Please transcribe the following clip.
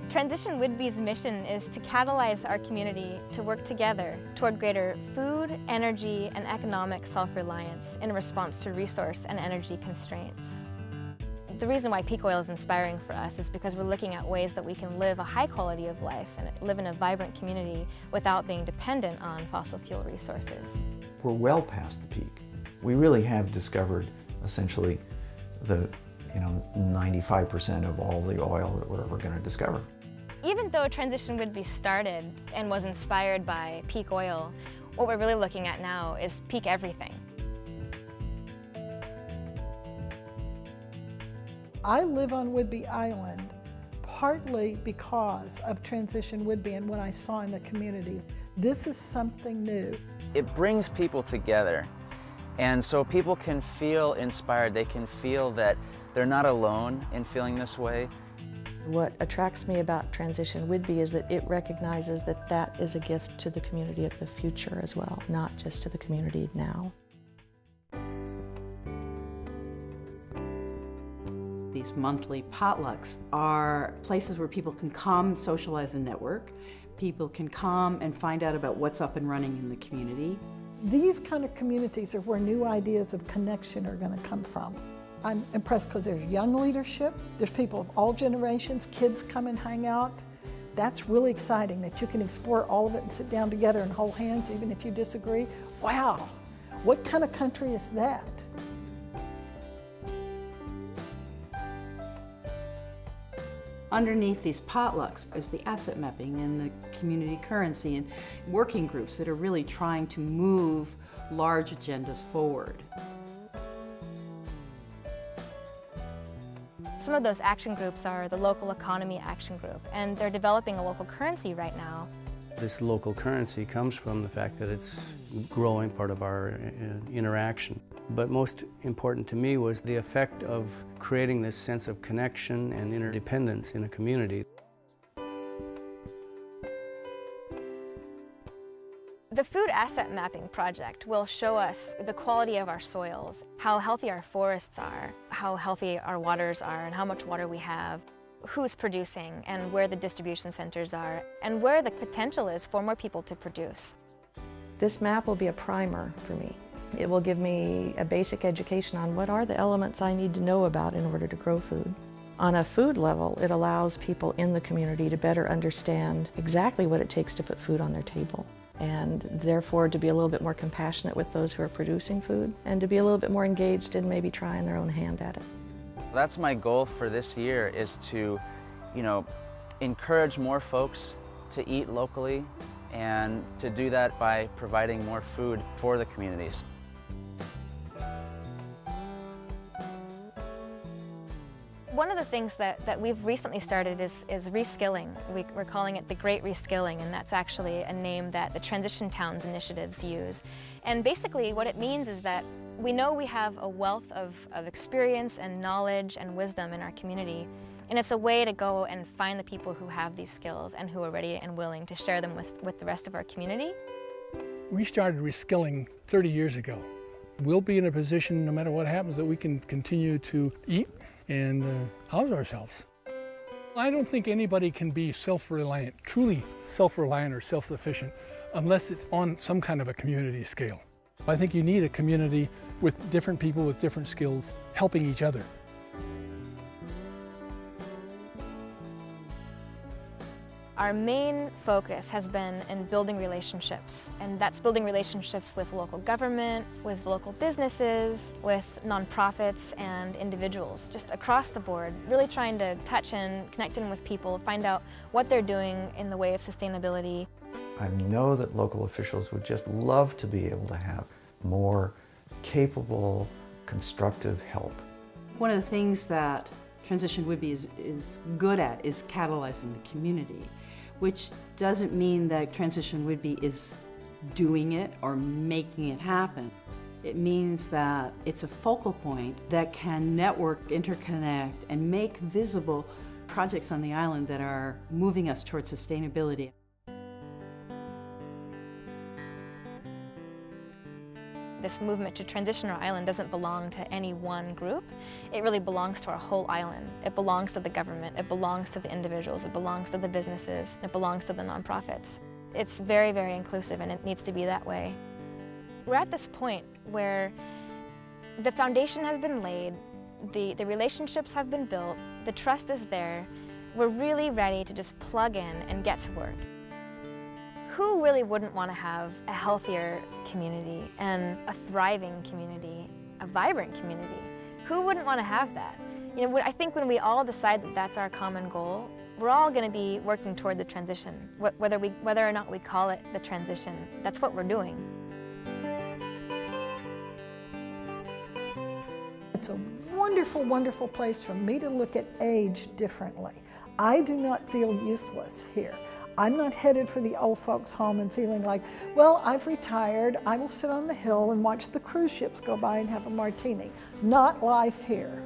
Transition Whidbey's mission is to catalyze our community to work together toward greater food, energy, and economic self-reliance in response to resource and energy constraints. The reason why peak oil is inspiring for us is because we're looking at ways that we can live a high quality of life and live in a vibrant community without being dependent on fossil fuel resources. We're well past the peak. We really have discovered essentially the 95% of all the oil that we're ever going to discover. Even though Transition Whidbey started and was inspired by peak oil, what we're really looking at now is peak everything. I live on Whidbey Island partly because of Transition Whidbey and what I saw in the community. This is something new. It brings people together, and so people can feel inspired. They can feel that they're not alone in feeling this way. What attracts me about Transition Whidbey is that it recognizes that that is a gift to the community of the future as well, not just to the community now. These monthly potlucks are places where people can come, socialize, and network. People can come and find out about what's up and running in the community. These kind of communities are where new ideas of connection are going to come from. I'm impressed because there's young leadership, there's people of all generations, kids come and hang out. That's really exciting that you can explore all of it and sit down together and hold hands even if you disagree. Wow, what kind of country is that? Underneath these potlucks is the asset mapping and the community currency and working groups that are really trying to move large agendas forward. Some of those action groups are the Local Economy Action Group, and they're developing a local currency right now. This local currency comes from the fact that it's a growing part of our interaction. But most important to me was the effect of creating this sense of connection and interdependence in a community. The Food Asset Mapping Project will show us the quality of our soils, how healthy our forests are, how healthy our waters are, and how much water we have, who's producing, and where the distribution centers are, and where the potential is for more people to produce. This map will be a primer for me. It will give me a basic education on what are the elements I need to know about in order to grow food. On a food level, it allows people in the community to better understand exactly what it takes to put food on their table, and therefore to be a little bit more compassionate with those who are producing food and to be a little bit more engaged in maybe trying their own hand at it. That's my goal for this year, is to, encourage more folks to eat locally and to do that by providing more food for the communities. One of the things that we've recently started is reskilling. We're calling it the Great Reskilling, and that's actually a name that the Transition Towns initiatives use. And basically what it means is that we know we have a wealth of experience and knowledge and wisdom in our community, and it's a way to go and find the people who have these skills and who are ready and willing to share them with the rest of our community. We started reskilling 30 years ago. We'll be in a position, no matter what happens, that we can continue to eat and house ourselves. I don't think anybody can be self-reliant, truly self-reliant or self-sufficient, unless it's on some kind of a community scale. I think you need a community with different people with different skills helping each other. Our main focus has been in building relationships, and that's building relationships with local government, with local businesses, with nonprofits and individuals, just across the board, really trying to touch and connect in with people, find out what they're doing in the way of sustainability. I know that local officials would just love to be able to have more capable, constructive help. One of the things that Transition Whidbey is good at is catalyzing the community, which doesn't mean that Transition Whidbey is doing it or making it happen. It means that it's a focal point that can network, interconnect, and make visible projects on the island that are moving us towards sustainability. this movement to transition our island doesn't belong to any one group. It really belongs to our whole island. It belongs to the government, it belongs to the individuals, it belongs to the businesses, it belongs to the nonprofits. It's very, very inclusive, and it needs to be that way. We're at this point where the foundation has been laid, the relationships have been built, the trust is there. We're really ready to just plug in and get to work. Who really wouldn't want to have a healthier community and a thriving community, a vibrant community? Who wouldn't want to have that? You know, I think when we all decide that that's our common goal, we're all going to be working toward the transition, whether or not we call it the transition. That's what we're doing. It's a wonderful, wonderful place for me to look at age differently. I do not feel useless here. I'm not headed for the old folks' home and feeling like, well, I've retired, I will sit on the hill and watch the cruise ships go by and have a martini. Not life here.